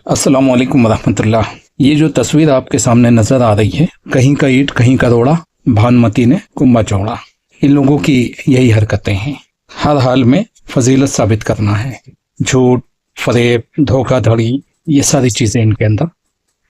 अस्सलाम वालेकुम वरहमतुल्लाह। ये जो तस्वीर आपके सामने नजर आ रही है, कहीं का ईंट कहीं का रोड़ा, भानुमती ने कुंभा चौड़ा। इन लोगों की यही हरकतें हैं, हर हाल में फजीलत साबित करना है। झूठ, फरेब, धोखाधड़ी, ये सारी चीजें इनके अंदर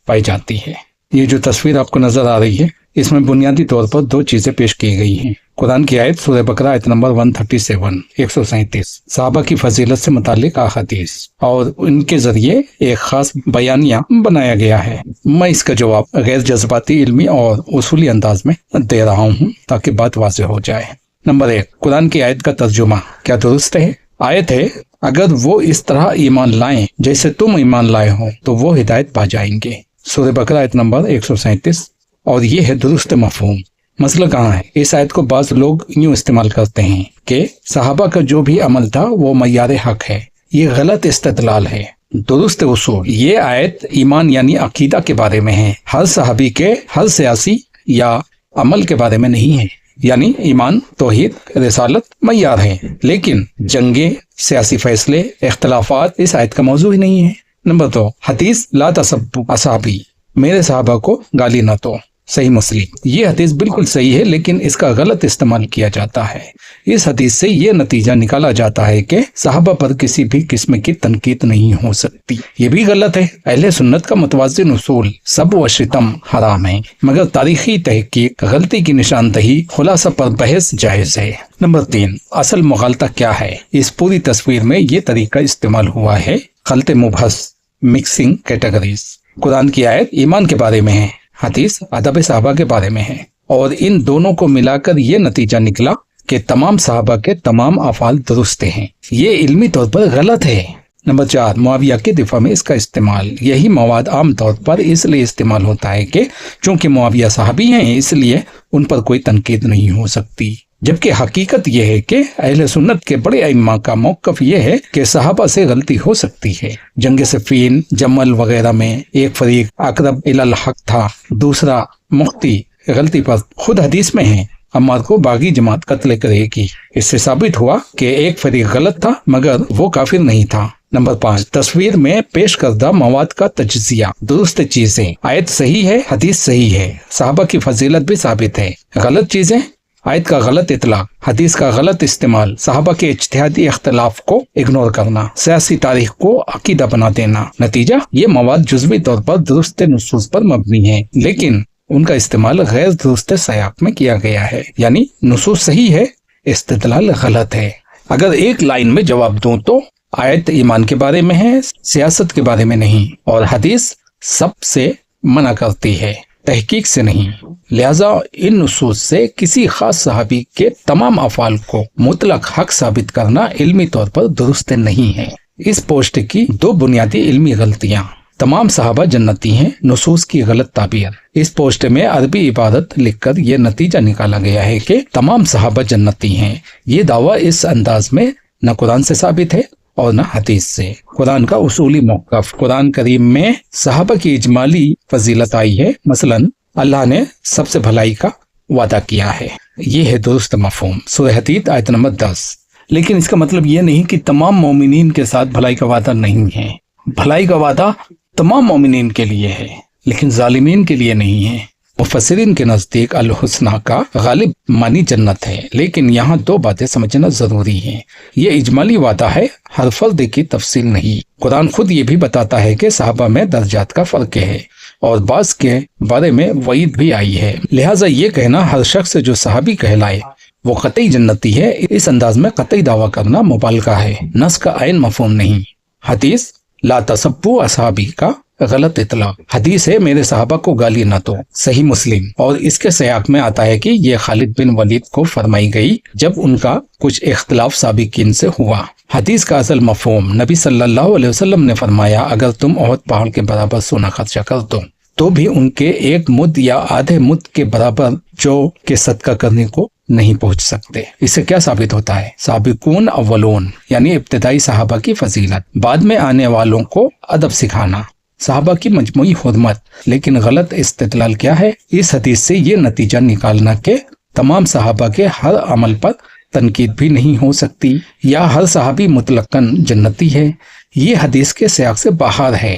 पाई जाती है। ये जो तस्वीर आपको नजर आ रही है, इसमें बुनियादी तौर पर दो चीजें पेश की गई हैं। कुरान की आयत सूरह बकरा आयत नंबर 137 137 सहाबा की फजीलत से मुतालिक हदीस, और इनके जरिए एक खास बयानिया बनाया गया है। मैं इसका जवाब गैर जज्बाती, इल्मी और उसूली अंदाज में दे रहा हूँ ताकि बात वाज़ेह हो जाए। नंबर 1, कुरान की आयत का तर्जुमा क्या दुरुस्त है? आयत है, अगर वो इस तरह ईमान लाएं जैसे तुम ईमान लाए हो तो वो हिदायत पा जाएंगे। सूरह बकरा आयत नंबर 137। और ये है दुरुस्त मफहूम। मसला कहाँ है? इस आयत को बाज़ लोग यूँ इस्तेमाल करते हैं कि सहाबा का जो भी अमल था वो मयार हक है। ये गलत इस्तेदलाल है। दुरुस्त उसूल, ये आयत ईमान यानी अकीदा के बारे में है, हर सहाबी के हर सियासी या अमल के बारे में नहीं है। यानी ईमान, तौहीद, रिसालत मयार है, लेकिन जंगे, सियासी फैसले, इख्तलाफात इस आयत का मौजू ही नहीं है। नंबर 2, हदीस ला तसब्बु असहाबी, मेरे सहाबा को गाली न दो। सही मुस्लिम। ये हदीस बिल्कुल सही है, लेकिन इसका गलत इस्तेमाल किया जाता है। इस हदीस से ये नतीजा निकाला जाता है कि सहाबा पर किसी भी किस्म की तनकीद नहीं हो सकती। ये भी गलत है। अहले सुन्नत का मुतवाज़िन उसूल सब व शितम हराम है, मगर तारीखी तहकीक, गलती की निशानदही, खुलासा पर बहस जायज है। नंबर 3, असल मुगालता क्या है? इस पूरी तस्वीर में ये तरीका इस्तेमाल हुआ है, खलते मुबहस, मिक्सिंग कैटेगरीज। कुरान की आयत ईमान के बारे में है, हदीस अदब सहाबा के बारे में है, और इन दोनों को मिलाकर ये नतीजा निकला कि तमाम सहाबा के तमाम अफ़ाल दुरुस्त हैं। ये इल्मी तौर पर गलत है। नंबर 4, मुआविया के दिफा में इसका इस्तेमाल। यही मवाद आम तौर पर इसलिए इस्तेमाल होता है कि चूंकि मुआविया सहाबी हैं, इसलिए उन पर कोई तनकीद नहीं हो सकती। जबकि हकीकत यह है कि अहले सुन्नत के बड़े अइम्मा का मौक़िफ़ यह है कि सहाबा से गलती हो सकती है। जंग सिफ़ीन, जमल वगैरह में एक फरीक अक़रब इलल हक़ था, दूसरा मुख्ती गलती पर खुद हदीस में है अम्मार को बागी जमात कत्ल करेगी। इससे साबित हुआ कि एक फरीक गलत था, मगर वो काफिर नहीं था। नंबर 5, तस्वीर में पेश करदा मवाद का तज्जिया। दुरुस्त चीजें, आयत सही है, हदीस सही है, सहाबा की फजीलत भी साबित है। गलत चीजें, आयत का गलत इतलाक, हदीस का गलत इस्तेमाल, सहाबा के इज्तिहादी इख्तलाफ को इग्नोर करना, सियासी तारीख को अकीदा बना देना। नतीजा, ये मवाद जुज़वी तौर पर दुरुस्त नुसूस पर मबनी है, लेकिन उनका इस्तेमाल गैर दुरुस्त सयाक में किया गया है। यानी नुसूस सही है, इस्तिदलाल गलत है। अगर एक लाइन में जवाब दूं तो आयत ईमान के बारे में है, सियासत के बारे में नहीं, और हदीस सबसे मना करती है, तहकीक से नहीं। लिहाजा इन नुसूस से किसी खास सहाबी के तमाम अफ़ाल को मुतलक हक साबित करना इल्मी तौर पर दुरुस्त नहीं है। इस पोस्ट की दो बुनियादी इल्मी गलतियां। तमाम सहाबा जन्नती हैं, नुसूस की गलत ताबीर। इस पोस्ट में अरबी इबारत लिखकर यह नतीजा निकाला गया है कि तमाम सहाबा जन्नती हैं। ये दावा इस अंदाज में न कुरान से साबित है और न हदीस से। कुरान का उसूली मौक़िफ़, कुरान करीम में सहाबा की इजमाली फजीलत आई है। मसलन अल्लाह ने सबसे भलाई का वादा किया है, ये है दुरुस्त मफहूम। सूरह हदीद आयत नंबर 10। लेकिन इसका मतलब ये नहीं कि तमाम मोमिनीन के साथ भलाई का वादा नहीं है। भलाई का वादा तमाम मोमिनीन के लिए है, लेकिन जालिमीन के लिए नहीं है। मुफस्सिरीन के नज़दीक अल हुस्ना का गालिब मानी जन्नत है, लेकिन यहाँ दो बातें समझना जरूरी है। ये इजमाली वादा है, हर फर्द की तफसील नहीं। कुरान खुद ये भी बताता है कि सहाबा में दर्जात का फर्क है, और बास के बारे में वईद भी आई है। लिहाजा ये कहना हर शख्स जो सहाबी कहलाए वो कतई जन्नती है, इस अंदाज में कतई दावा करना मुबालगा है, नस का आयन मफहूम नहीं। हदीस ला तसब्बु असहाबी का गलत इतलाक। हदीस है, मेरे सहाबा को गाली न दो। सही मुस्लिम। और इसके सयाक में आता है कि ये खालिद बिन वलीद को फरमाई गई जब उनका कुछ इख्तलाफ साबिकीन से हुआ। हदीस का असल मफहूम, नबी सल्लल्लाहु अलैहि वसल्लम ने फरमाया, अगर तुम ओहद पहाड़ के बराबर सोना खर्चा कर दो तो भी उनके एक मुद या आधे मुद के बराबर जो के सदका करने को नहीं पहुंच सकते। इससे क्या साबित होता है? साबिकून अव्वलून यानी इब्तिदाई सहाबा की फजीलत, बाद में आने वालों को अदब सिखाना, सहाबा की मजमूई हुर्मत। लेकिन गलत इस्तिदलाल क्या है? इस हदीस से ये नतीजा निकालना के तमाम सहाबा के हर अमल पर तनकीद भी नहीं हो सकती, या हर सहाबी मुतलकन जन्नती है, ये हदीस के सियाक से बाहर है।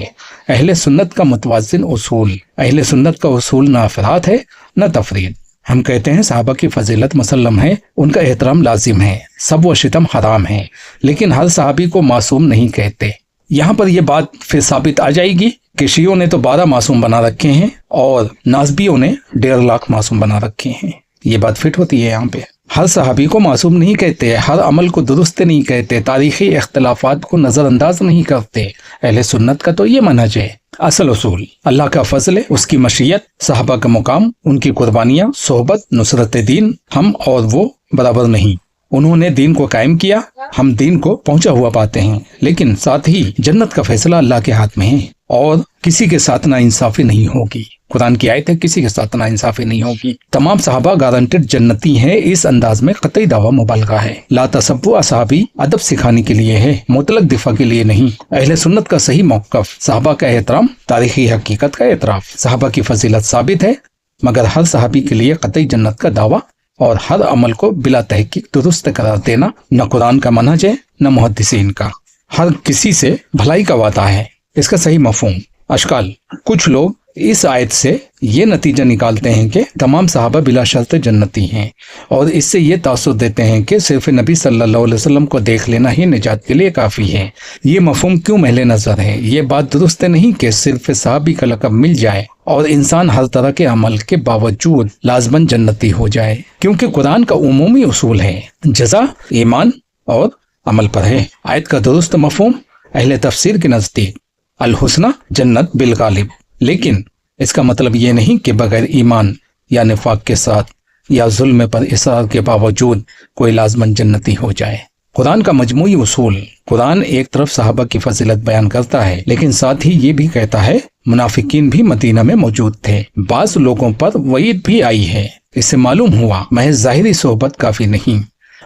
अहले सुन्नत का मुतवाज़िन उसूल, अहले सुन्नत का उसूल न अफराद है न तफरीद। हम कहते हैं सहाबा की फजीलत मुसल्लम है, उनका एहतराम लाजिम है, सब व शितम हराम है, लेकिन हर सहाबी को मासूम नहीं कहते। यहाँ पर यह बात फिर साबित आ जाएगी कि शियों ने तो 12 मासूम बना रखे हैं और नाज़बियों ने 1.5 लाख मासूम बना रखे हैं। ये बात फिट होती है यहाँ पे। हर सहाबी को मासूम नहीं कहते, हर अमल को दुरुस्त नहीं कहते, तारीखी इख्तलाफात को नज़रअंदाज नहीं करते। अहले सुन्नत का तो ये मनहज है। असल उसूल अल्लाह का फजल है, उसकी मशीयत, सहाबा का मुकाम, उनकी कुर्बानियाँ, सोहबत, नुसरत दीन, हम और वो बराबर नहीं। उन्होंने दीन को कायम किया, हम दीन को पहुंचा हुआ पाते हैं, लेकिन साथ ही जन्नत का फैसला अल्लाह के हाथ में है और किसी के साथ नाइंसाफी नहीं होगी। कुरान की आयत है, किसी के साथ नाइंसाफी नहीं होगी। तमाम सहाबा गारंटेड जन्नती हैं, इस अंदाज में कतई दावा मुबालगा है। ला तसब्बु असहाबी अदब सिखाने के लिए है, मुतलक दिफा के लिए नहीं। अहले सुन्नत का सही मौक़िफ़, सहाबा का एहतराम, तारीखी हकीकत का एतराफ़। सहाबा की फजीलत साबित है, मगर हर सहाबी के लिए कतई जन्नत का दावा और हर अमल को बिला तहकीक दुरुस्त करार देना न कुरान का मनहज है न मुहद्दिसीन का। हर किसी से भलाई का वादा है, इसका सही मफहूम। अशकाल, कुछ लोग इस आयत से ये नतीजा निकालते हैं कि तमाम सहाबा बिला शर्त जन्नती हैं और इससे ये तासुर देते हैं कि सिर्फ नबी सल्लल्लाहु अलैहि वसल्लम को देख लेना ही निजात के लिए काफ़ी है। ये मफहूम क्यों महले नज़र है? ये बात दुरुस्त नहीं कि सिर्फ सहाबी का लक़ब मिल जाए और इंसान हर तरह के अमल के बावजूद लाजमन जन्नती हो जाए, क्योंकि कुरान का उमूमी उसूल है जज़ा ईमान और अमल पर है। आयत का दुरुस्त मफहूम अहले तफसीर के नज़दीक अल हुस्ना जन्नत बिल गालिब, लेकिन इसका मतलब ये नहीं कि बगैर ईमान या निफाक के साथ या जुल्म पर इसरार के बावजूद कोई लाजमन जन्नती हो जाए। कुरान का मजमूई उसूल, कुरान एक तरफ सहाबा की फजीलत बयान करता है, लेकिन साथ ही ये भी कहता है मुनाफिकीन भी मदीना में मौजूद थे, बाज़ लोगों पर वईद भी आई है। इससे मालूम हुआ महज ज़ाहिरी सोहबत काफ़ी नहीं,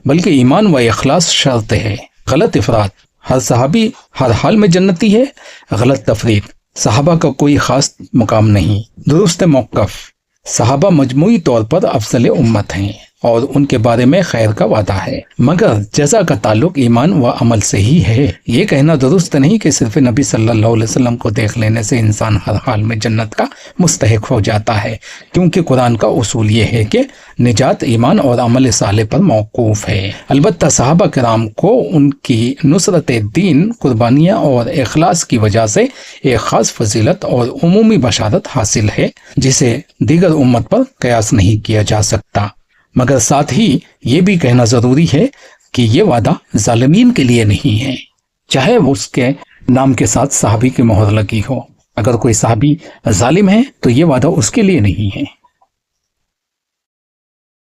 बल्कि ईमान व इखलास शर्त है। गलत इफराद, हर सहाबी हर हाल में जन्नती है। गलत तफरीद, सहाबा का कोई खास मुकाम नहीं। दुरुस्त मौक़िफ़, सहाबा मजमूई तौर पर अफजल उम्मत हैं और उनके बारे में खैर का वादा है, मगर जज़ा का ताल्लुक ईमान व अमल से ही है। ये कहना दुरुस्त नहीं कि सिर्फ नबी सल्लल्लाहु अलैहि वसल्लम को देख लेने से इंसान हर हाल में जन्नत का मुस्तहिक हो जाता है, क्योंकि कुरान का उसूल ये है कि निजात ईमान और अमल सालेह पर मौकूफ़ है। अलबत्ता सहाबा किराम को उनकी नुसरत दीन, कुर्बानियाँ और इखलास की वजह से एक ख़ास फजीलत और उमूमी बशारत हासिल है, जिसे दीगर उम्मत पर कयास नहीं किया जा सकता। मगर साथ ही ये भी कहना ज़रूरी है कि ये वादा जालिमीन के लिए नहीं है, चाहे उसके नाम के साथ सहाबी की मोहर लगी हो। अगर कोई सहाबी जालिम है तो ये वादा उसके लिए नहीं है।